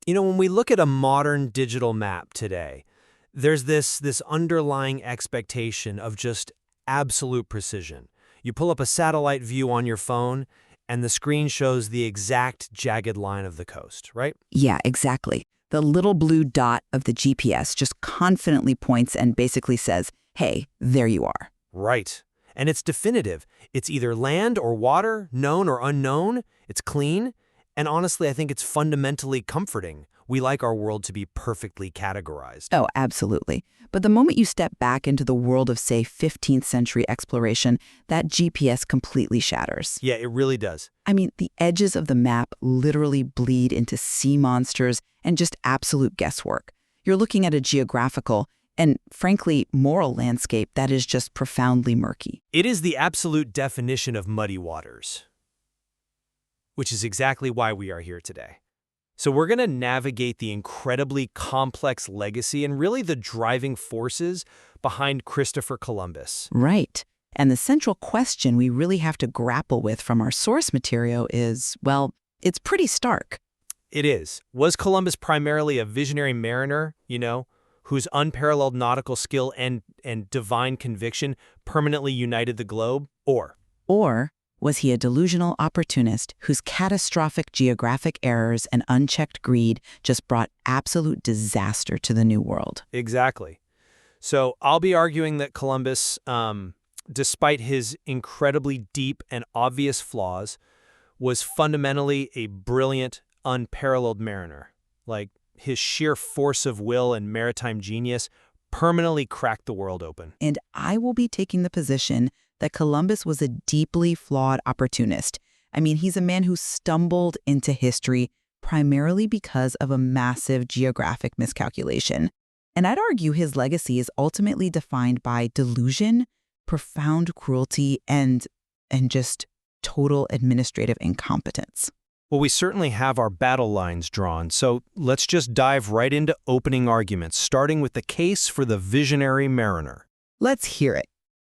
When we look at a modern digital map today, there's this underlying expectation of just absolute precision. You pull up a satellite view on your phone, and the screen shows the exact jagged line of the coast, right? Yeah, exactly. The little blue dot of the GPS just confidently points and basically says, hey, there you are. Right. And it's definitive. It's either land or water, known or unknown. It's clean. And honestly, I think it's fundamentally comforting. We like our world to be perfectly categorized. Oh, absolutely. But the moment you step back into the world of, say, 15th century exploration, that GPS completely shatters. Yeah, it really does. I mean, the edges of the map literally bleed into sea monsters and just absolute guesswork. You're looking at a geographical and, frankly, moral landscape that is just profoundly murky. It is the absolute definition of muddy waters, which is exactly why we are here today. So we're going to navigate the incredibly complex legacy and really the driving forces behind Christopher Columbus. Right. And the central question we really have to grapple with from our source material is, well, it's pretty stark. It is. Was Columbus primarily a visionary mariner, whose unparalleled nautical skill and divine conviction permanently united the globe? Or was he a delusional opportunist whose catastrophic geographic errors and unchecked greed just brought absolute disaster to the New World? Exactly. So I'll be arguing that Columbus, despite his incredibly deep and obvious flaws, was fundamentally a brilliant, unparalleled mariner. Like, his sheer force of will and maritime genius permanently cracked the world open. And I will be taking the position that Columbus was a deeply flawed opportunist. I mean, he's a man who stumbled into history primarily because of a massive geographic miscalculation. And I'd argue his legacy is ultimately defined by delusion, profound cruelty, and just total administrative incompetence. Well, we certainly have our battle lines drawn, so let's just dive right into opening arguments, starting with the case for the visionary mariner. Let's hear it.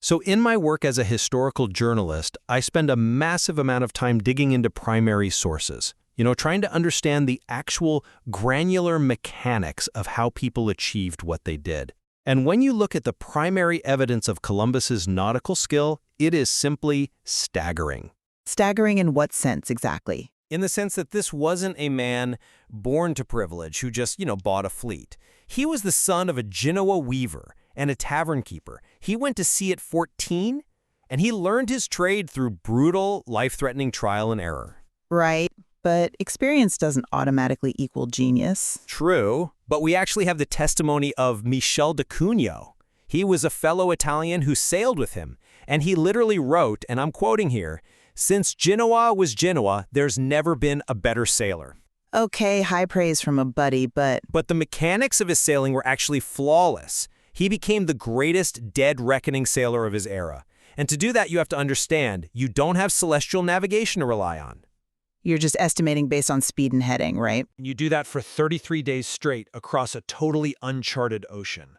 So in my work as a historical journalist, I spend a massive amount of time digging into primary sources, trying to understand the actual granular mechanics of how people achieved what they did. And when you look at the primary evidence of Columbus's nautical skill, it is simply staggering. Staggering in what sense exactly? In the sense that this wasn't a man born to privilege who just, bought a fleet. He was the son of a Genoa weaver and a tavern keeper. He went to sea at 14, and he learned his trade through brutal, life-threatening trial and error. Right, but experience doesn't automatically equal genius. True, but we actually have the testimony of Michel de Cugno. He was a fellow Italian who sailed with him, and he literally wrote, and I'm quoting here, "Since Genoa was Genoa, there's never been a better sailor." Okay, high praise from a buddy, but the mechanics of his sailing were actually flawless. He became the greatest dead-reckoning sailor of his era. And to do that, you have to understand, you don't have celestial navigation to rely on. You're just estimating based on speed and heading, right? You do that for 33 days straight across a totally uncharted ocean.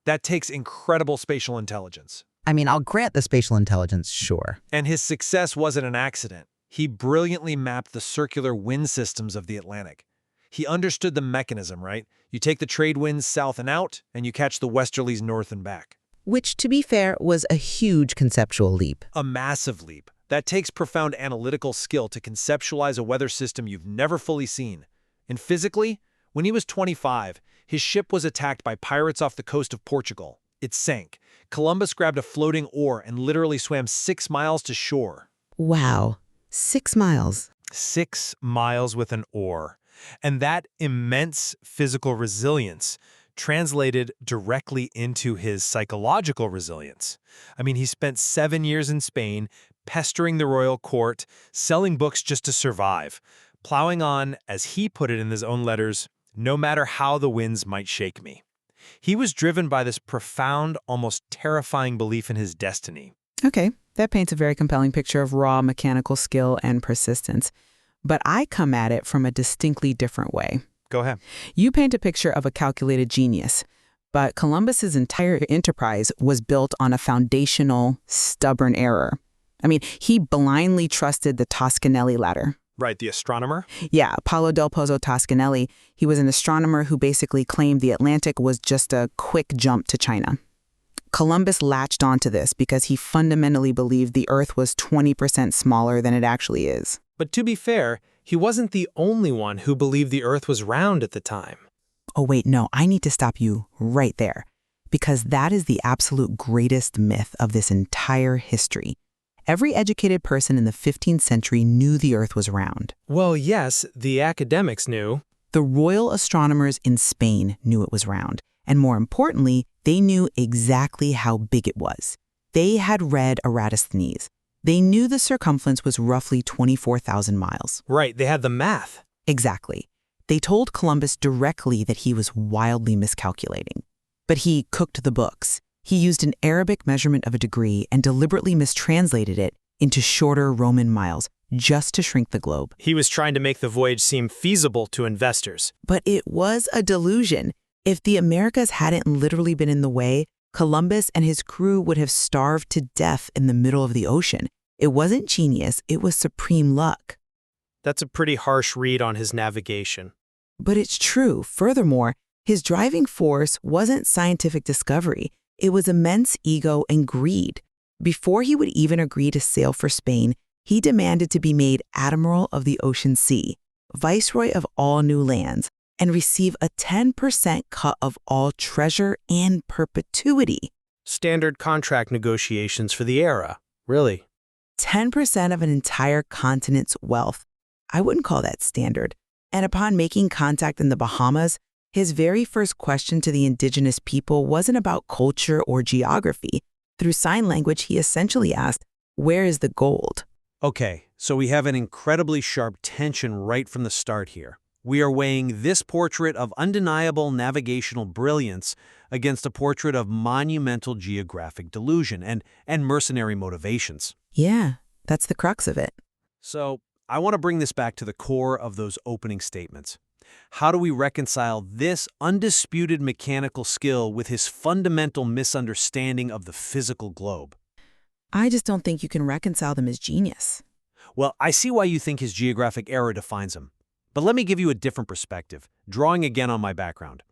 That takes incredible spatial intelligence. I mean, I'll grant the spatial intelligence, sure. And his success wasn't an accident. He brilliantly mapped the circular wind systems of the Atlantic. He understood the mechanism, right? You take the trade winds south and out, and you catch the westerlies north and back. Which, to be fair, was a huge conceptual leap. A massive leap. That takes profound analytical skill to conceptualize a weather system you've never fully seen. And physically, when he was 25, his ship was attacked by pirates off the coast of Portugal. It sank. Columbus grabbed a floating oar and literally swam 6 miles to shore. Wow. 6 miles. 6 miles with an oar. And that immense physical resilience translated directly into his psychological resilience. I mean, he spent 7 years in Spain, pestering the royal court, selling books just to survive, plowing on, as he put it in his own letters, no matter how the winds might shake me. He was driven by this profound, almost terrifying belief in his destiny. Okay, that paints a very compelling picture of raw mechanical skill and persistence. But I come at it from a distinctly different way. Go ahead. You paint a picture of a calculated genius, but Columbus's entire enterprise was built on a foundational, stubborn error. I mean, he blindly trusted the Toscanelli ladder. Right, the astronomer? Yeah, Paolo del Pozzo Toscanelli. He was an astronomer who basically claimed the Atlantic was just a quick jump to China. Columbus latched onto this because he fundamentally believed the Earth was 20% smaller than it actually is. But to be fair, he wasn't the only one who believed the Earth was round at the time. Oh, wait, no, I need to stop you right there, because that is the absolute greatest myth of this entire history. Every educated person in the 15th century knew the Earth was round. Well, yes, the academics knew. The royal astronomers in Spain knew it was round, and more importantly, they knew exactly how big it was. They had read Eratosthenes. They knew the circumference was roughly 24,000 miles. Right, they had the math. Exactly. They told Columbus directly that he was wildly miscalculating. But he cooked the books. He used an Arabic measurement of a degree and deliberately mistranslated it into shorter Roman miles just to shrink the globe. He was trying to make the voyage seem feasible to investors. But it was a delusion. If the Americas hadn't literally been in the way, Columbus and his crew would have starved to death in the middle of the ocean. It wasn't genius, it was supreme luck. That's a pretty harsh read on his navigation. But it's true. Furthermore, his driving force wasn't scientific discovery. It was immense ego and greed. Before he would even agree to sail for Spain, he demanded to be made Admiral of the Ocean Sea, Viceroy of all new lands, and receive a 10% cut of all treasure and perpetuity. Standard contract negotiations for the era, really. 10% of an entire continent's wealth. I wouldn't call that standard. And upon making contact in the Bahamas, his very first question to the indigenous people wasn't about culture or geography. Through sign language, he essentially asked, "Where is the gold?" Okay, so we have an incredibly sharp tension right from the start here. We are weighing this portrait of undeniable navigational brilliance against a portrait of monumental geographic delusion and mercenary motivations. Yeah, that's the crux of it. So, I want to bring this back to the core of those opening statements. How do we reconcile this undisputed mechanical skill with his fundamental misunderstanding of the physical globe? I just don't think you can reconcile them as genius. Well, I see why you think his geographic error defines him. But let me give you a different perspective, drawing again on my background.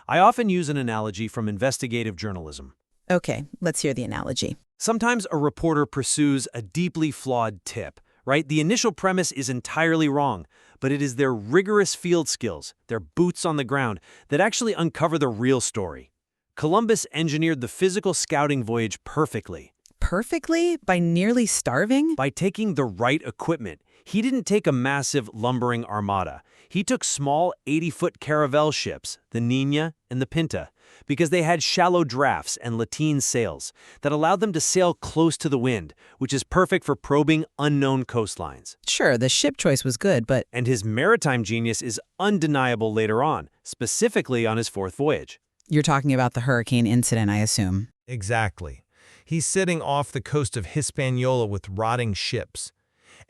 I often use an analogy from investigative journalism. Okay, let's hear the analogy. Sometimes a reporter pursues a deeply flawed tip, right? The initial premise is entirely wrong, but it is their rigorous field skills, their boots on the ground, that actually uncover the real story. Columbus engineered the physical scouting voyage perfectly. Perfectly? By nearly starving? By taking the right equipment. He didn't take a massive lumbering armada. He took small 80-foot caravel ships, the Niña and the Pinta, because they had shallow drafts and lateen sails that allowed them to sail close to the wind, which is perfect for probing unknown coastlines. Sure, the ship choice was good, but And his maritime genius is undeniable later on, specifically on his fourth voyage. you're talking about the hurricane incident, I assume. Exactly. He's sitting off the coast of Hispaniola with rotting ships,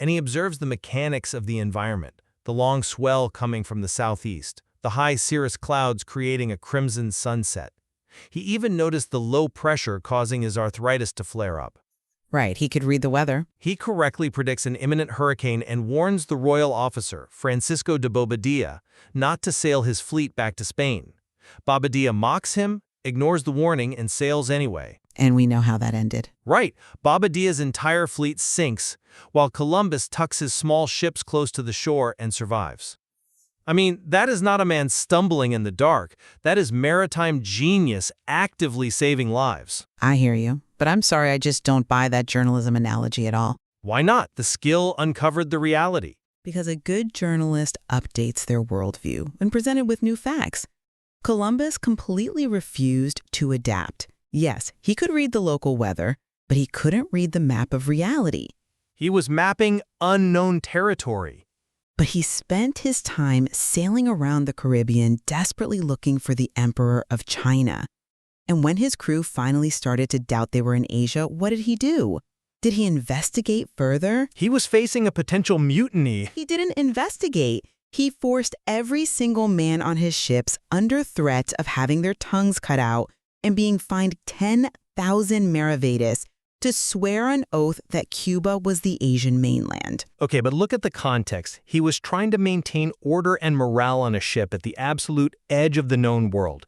and he observes the mechanics of the environment, the long swell coming from the southeast, the high cirrus clouds creating a crimson sunset. He even noticed the low pressure causing his arthritis to flare up. Right, he could read the weather. He correctly predicts an imminent hurricane and warns the royal officer, Francisco de Bobadilla, not to sail his fleet back to Spain. Bobadilla mocks him, ignores the warning, and sails anyway. And we know how that ended. Right, Bobadilla's entire fleet sinks, while Columbus tucks his small ships close to the shore and survives. I mean, that is not a man stumbling in the dark. That is maritime genius actively saving lives. I hear you, but I'm sorry, I just don't buy that journalism analogy at all. Why not? The skill uncovered the reality. Because a good journalist updates their worldview when presented with new facts. Columbus completely refused to adapt. Yes, he could read the local weather, but he couldn't read the map of reality. He was mapping unknown territory. But he spent his time sailing around the Caribbean desperately looking for the Emperor of China. And when his crew finally started to doubt they were in Asia, what did he do? Did he investigate further? He was facing a potential mutiny. He didn't investigate. He forced every single man on his ships under threat of having their tongues cut out and being fined 10,000 maravedis to swear on oath that Cuba was the Asian mainland. Okay, but look at the context. He was trying to maintain order and morale on a ship at the absolute edge of the known world.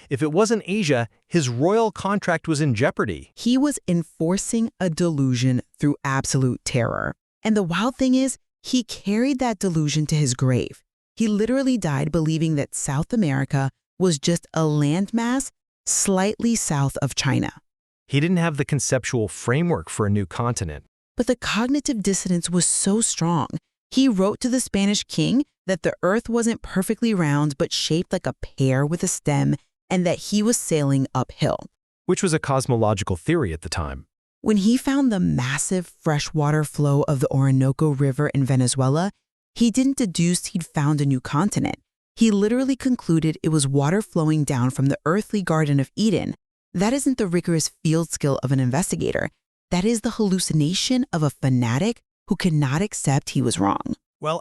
If it wasn't Asia, his royal contract was in jeopardy. He was enforcing a delusion through absolute terror. And the wild thing is, he carried that delusion to his grave. He literally died believing that South America was just a landmass slightly south of China. He didn't have the conceptual framework for a new continent. But the cognitive dissonance was so strong. He wrote to the Spanish king that the earth wasn't perfectly round but shaped like a pear with a stem, and that he was sailing uphill. Which was a cosmological theory at the time. When he found the massive freshwater flow of the Orinoco River in Venezuela, he didn't deduce he'd found a new continent. He literally concluded it was water flowing down from the earthly Garden of Eden. That isn't the rigorous field skill of an investigator. That is the hallucination of a fanatic who cannot accept he was wrong. Well,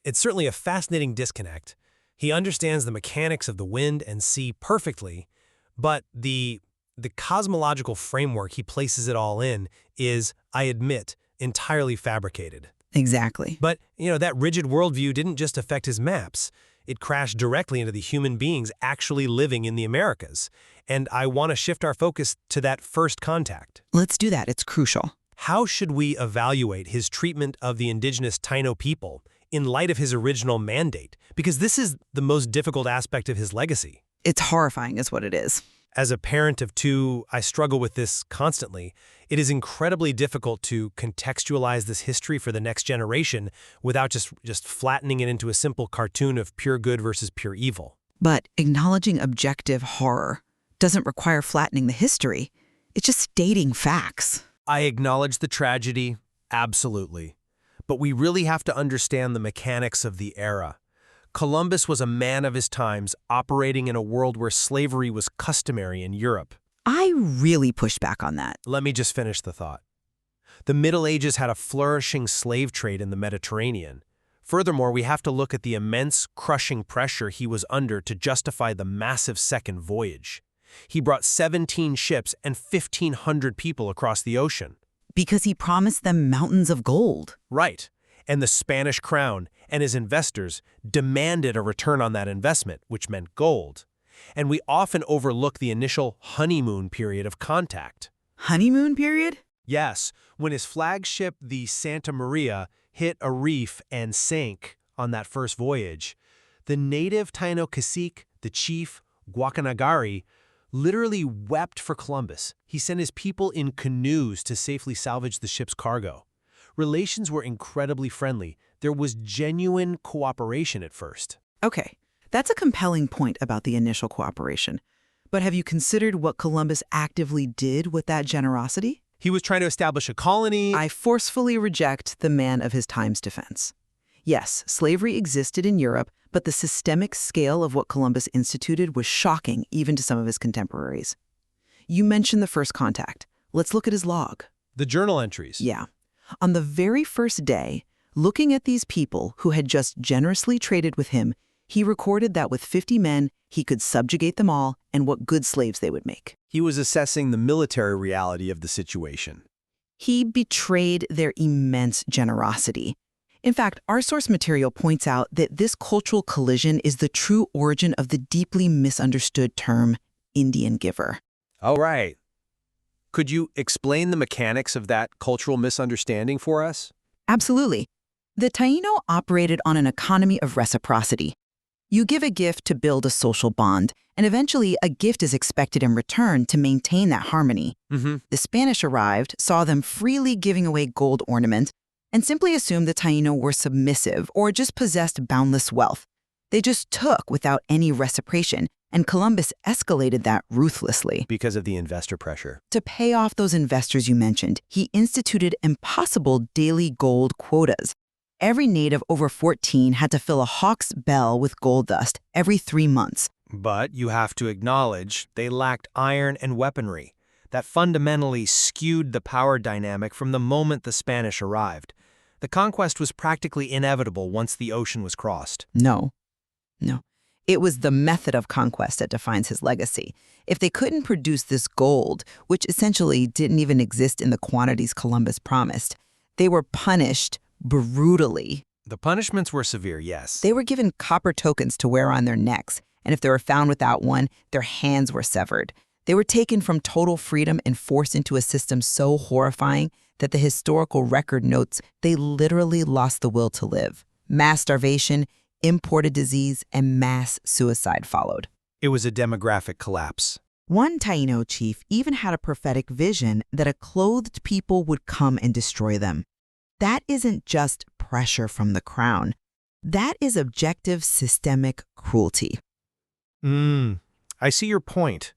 it's certainly a fascinating disconnect. He understands the mechanics of the wind and sea perfectly, but the cosmological framework he places it all in is, I admit, entirely fabricated. Exactly. But, that rigid worldview didn't just affect his maps. It crashed directly into the human beings actually living in the Americas. And I want to shift our focus to that first contact. Let's do that. It's crucial. How should we evaluate his treatment of the indigenous Taino people in light of his original mandate? Because this is the most difficult aspect of his legacy. It's horrifying is what it is. As a parent of two, I struggle with this constantly. It is incredibly difficult to contextualize this history for the next generation without just flattening it into a simple cartoon of pure good versus pure evil. But acknowledging objective horror doesn't require flattening the history. It's just stating facts. I acknowledge the tragedy, absolutely. But we really have to understand the mechanics of the era. Columbus was a man of his times, operating in a world where slavery was customary in Europe. I really pushed back on that. Let me just finish the thought. The Middle Ages had a flourishing slave trade in the Mediterranean. Furthermore, we have to look at the immense, crushing pressure he was under to justify the massive second voyage. He brought 17 ships and 1,500 people across the ocean. Because he promised them mountains of gold. Right. And the Spanish crown and his investors demanded a return on that investment, which meant gold. And we often overlook the initial honeymoon period of contact. Honeymoon period? Yes, when his flagship, the Santa Maria, hit a reef and sank on that first voyage, the native Taino cacique, the chief, Guacanagari, literally wept for Columbus. He sent his people in canoes to safely salvage the ship's cargo. Relations were incredibly friendly. There was genuine cooperation at first. Okay, that's a compelling point about the initial cooperation. But have you considered what Columbus actively did with that generosity? He was trying to establish a colony. I forcefully reject the man of his time's defense. Yes, slavery existed in Europe, but the systemic scale of what Columbus instituted was shocking even to some of his contemporaries. You mentioned the first contact. Let's look at his log. The journal entries. Yeah. On the very first day, looking at these people who had just generously traded with him, he recorded that with 50 men, he could subjugate them all and what good slaves they would make. He was assessing the military reality of the situation. He betrayed their immense generosity. In fact, our source material points out that this cultural collision is the true origin of the deeply misunderstood term Indian giver. All right. Could you explain the mechanics of that cultural misunderstanding for us? Absolutely. The Taino operated on an economy of reciprocity. You give a gift to build a social bond, and eventually a gift is expected in return to maintain that harmony. The Spanish arrived, saw them freely giving away gold ornaments, and simply assumed the Taino were submissive or just possessed boundless wealth. They just took without any reciprocation, and Columbus escalated that ruthlessly. Because of the investor pressure. To pay off those investors you mentioned, he instituted impossible daily gold quotas. Every native over 14 had to fill a hawk's bell with gold dust every 3 months. But you have to acknowledge they lacked iron and weaponry. That fundamentally skewed the power dynamic from the moment the Spanish arrived. The conquest was practically inevitable once the ocean was crossed. No. It was the method of conquest that defines his legacy. If they couldn't produce this gold, which essentially didn't even exist in the quantities Columbus promised, they were punished brutally. The punishments were severe, yes. They were given copper tokens to wear on their necks, and if they were found without one, their hands were severed. They were taken from total freedom and forced into a system so horrifying that the historical record notes they literally lost the will to live. Mass starvation, imported disease, and mass suicide followed. It was a demographic collapse. One Taino chief even had a prophetic vision that a clothed people would come and destroy them. That isn't just pressure from the crown. That is objective systemic cruelty. I see your point,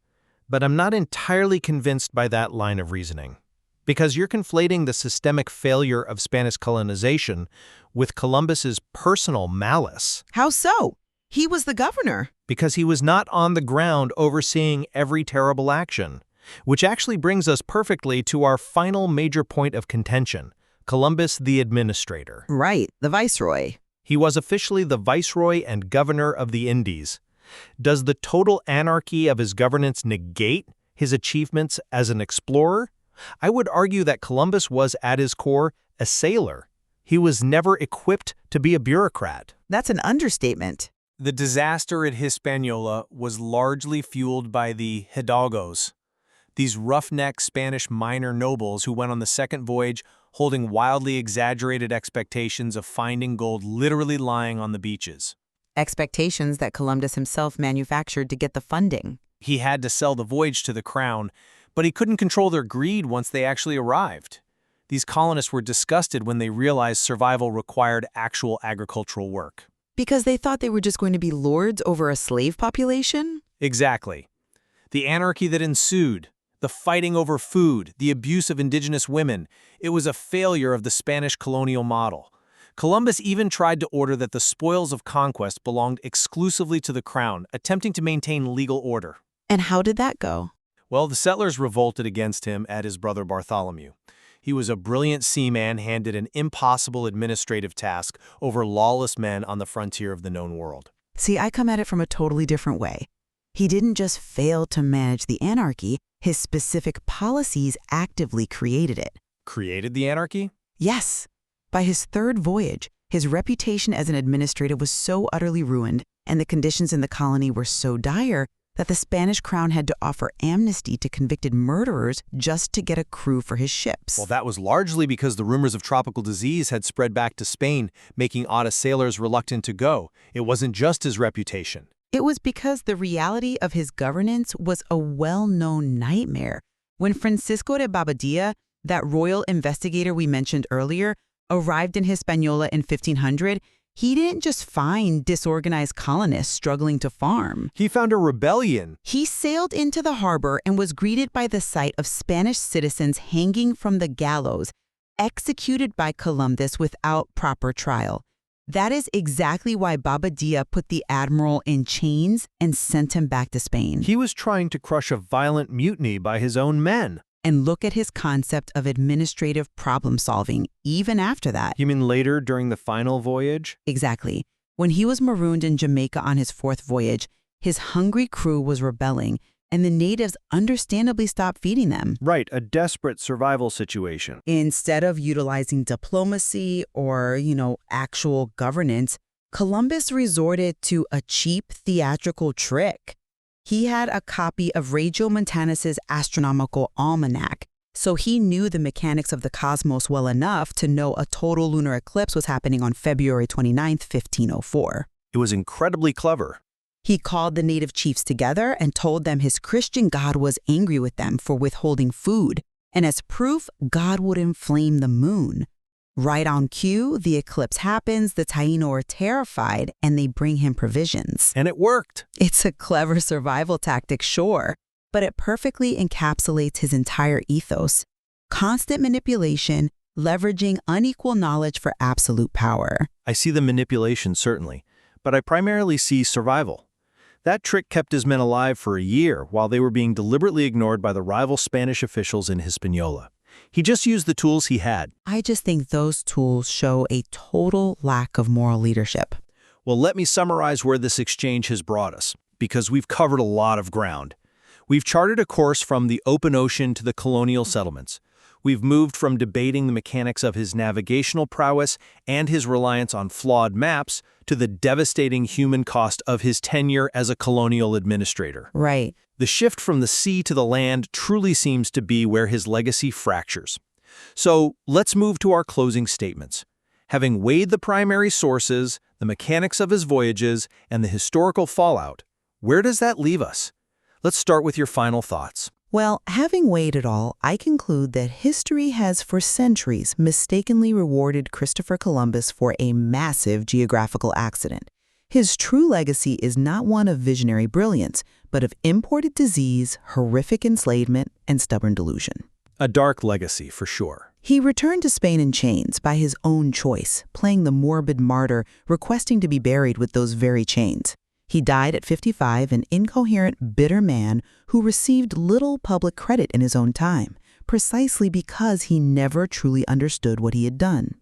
but I'm not entirely convinced by that line of reasoning. Because you're conflating the systemic failure of Spanish colonization with Columbus's personal malice. How so? He was the governor. Because he was not on the ground overseeing every terrible action. Which actually brings us perfectly to our final major point of contention, Columbus the administrator. Right, the viceroy. He was officially the viceroy and governor of the Indies. Does the total anarchy of his governance negate his achievements as an explorer? I would argue that Columbus was, at his core, a sailor. He was never equipped to be a bureaucrat. That's an understatement. The disaster at Hispaniola was largely fueled by the hidalgos, these roughneck Spanish minor nobles who went on the second voyage holding wildly exaggerated expectations of finding gold literally lying on the beaches. Expectations that Columbus himself manufactured to get the funding. He had to sell the voyage to the crown, but he couldn't control their greed once they actually arrived. These colonists were disgusted when they realized survival required actual agricultural work. Because they thought they were just going to be lords over a slave population? Exactly. The anarchy that ensued, the fighting over food, the abuse of indigenous women, it was a failure of the Spanish colonial model. Columbus even tried to order that the spoils of conquest belonged exclusively to the crown, attempting to maintain legal order. And how did that go? Well, the settlers revolted against him at his brother Bartholomew. He was a brilliant seaman handed an impossible administrative task over lawless men on the frontier of the known world. See, I come at it from a totally different way. He didn't just fail to manage the anarchy, his specific policies actively created it. Created the anarchy? Yes. By his third voyage, his reputation as an administrator was so utterly ruined, and the conditions in the colony were so dire that the Spanish crown had to offer amnesty to convicted murderers just to get a crew for his ships. Well, that was largely because the rumors of tropical disease had spread back to Spain, making honest sailors reluctant to go. It wasn't just his reputation. It was because the reality of his governance was a well-known nightmare. When Francisco de Bobadilla, that royal investigator we mentioned earlier, arrived in Hispaniola in 1500, he didn't just find disorganized colonists struggling to farm. He found a rebellion. He sailed into the harbor and was greeted by the sight of Spanish citizens hanging from the gallows, executed by Columbus without proper trial. That is exactly why Bobadilla put the admiral in chains and sent him back to Spain. He was trying to crush a violent mutiny by his own men. And look at his concept of administrative problem-solving even after that. You mean later during the final voyage? Exactly. When he was marooned in Jamaica on his fourth voyage, his hungry crew was rebelling, and the natives understandably stopped feeding them. Right, a desperate survival situation. Instead of utilizing diplomacy or, actual governance, Columbus resorted to a cheap theatrical trick. He had a copy of Regiomontanus's astronomical almanac, so he knew the mechanics of the cosmos well enough to know a total lunar eclipse was happening on February 29, 1504. It was incredibly clever. He called the native chiefs together and told them his Christian God was angry with them for withholding food, and as proof, God would inflame the moon. Right on cue, the eclipse happens, the Taino are terrified, and they bring him provisions. And it worked. It's a clever survival tactic, sure, but it perfectly encapsulates his entire ethos. Constant manipulation, leveraging unequal knowledge for absolute power. I see the manipulation, certainly, but I primarily see survival. That trick kept his men alive for a year while they were being deliberately ignored by the rival Spanish officials in Hispaniola. He just used the tools he had. I just think those tools show a total lack of moral leadership. Well, let me summarize where this exchange has brought us, because we've covered a lot of ground. We've charted a course from the open ocean to the colonial settlements. We've moved from debating the mechanics of his navigational prowess and his reliance on flawed maps to the devastating human cost of his tenure as a colonial administrator. Right. The shift from the sea to the land truly seems to be where his legacy fractures. So let's move to our closing statements. Having weighed the primary sources, the mechanics of his voyages, and the historical fallout, where does that leave us? Let's start with your final thoughts. Well, having weighed it all, I conclude that history has for centuries mistakenly rewarded Christopher Columbus for a massive geographical accident. His true legacy is not one of visionary brilliance, but of imported disease, horrific enslavement, and stubborn delusion. A dark legacy, for sure. He returned to Spain in chains by his own choice, playing the morbid martyr, requesting to be buried with those very chains. He died at 55, an incoherent, bitter man who received little public credit in his own time, precisely because he never truly understood what he had done.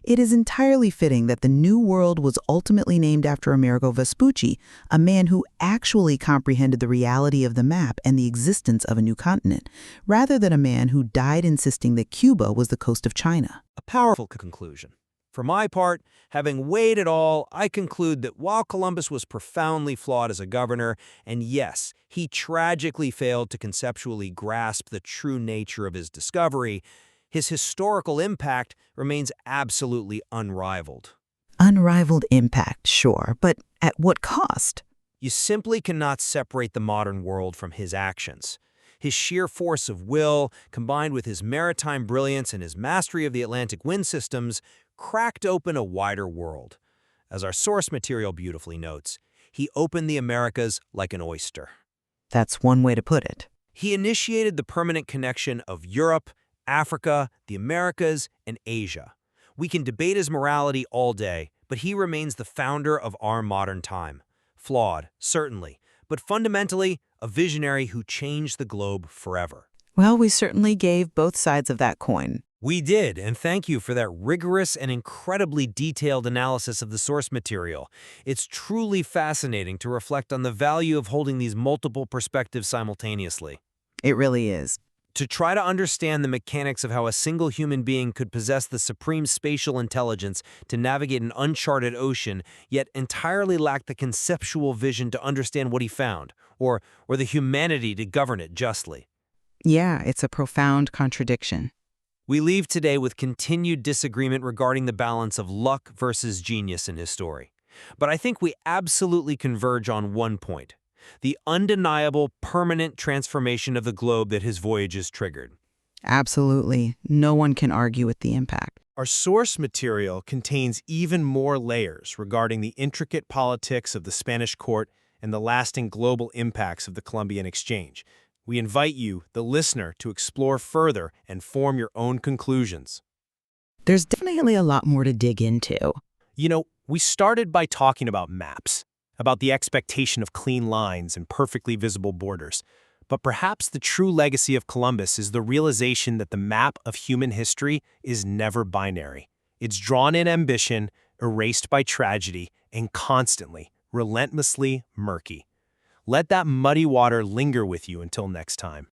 It is entirely fitting that the New World was ultimately named after Amerigo Vespucci, a man who actually comprehended the reality of the map and the existence of a new continent, rather than a man who died insisting that Cuba was the coast of China. A powerful conclusion. For my part, having weighed it all, I conclude that while Columbus was profoundly flawed as a governor, and yes, he tragically failed to conceptually grasp the true nature of his discovery, his historical impact remains absolutely unrivaled. Unrivaled impact, sure, but at what cost? You simply cannot separate the modern world from his actions. His sheer force of will, combined with his maritime brilliance and his mastery of the Atlantic wind systems, cracked open a wider world. As our source material beautifully notes, he opened the Americas like an oyster. That's one way to put it. He initiated the permanent connection of Europe, Africa, the Americas, and Asia. We can debate his morality all day, but he remains the founder of our modern time. Flawed, certainly, but fundamentally a visionary who changed the globe forever. Well, we certainly gave both sides of that coin. We did, and thank you for that rigorous and incredibly detailed analysis of the source material. It's truly fascinating to reflect on the value of holding these multiple perspectives simultaneously. It really is. To try to understand the mechanics of how a single human being could possess the supreme spatial intelligence to navigate an uncharted ocean, yet entirely lack the conceptual vision to understand what he found, or the humanity to govern it justly. Yeah, it's a profound contradiction. We leave today with continued disagreement regarding the balance of luck versus genius in his story. But I think we absolutely converge on one point: the undeniable, permanent transformation of the globe that his voyages triggered. Absolutely. No one can argue with the impact. Our source material contains even more layers regarding the intricate politics of the Spanish court and the lasting global impacts of the Columbian exchange. We invite you, the listener, to explore further and form your own conclusions. There's definitely a lot more to dig into. You know, we started by talking about maps, about the expectation of clean lines and perfectly visible borders. But perhaps the true legacy of Columbus is the realization that the map of human history is never binary. It's drawn in ambition, erased by tragedy, and constantly, relentlessly murky. Let that muddy water linger with you until next time.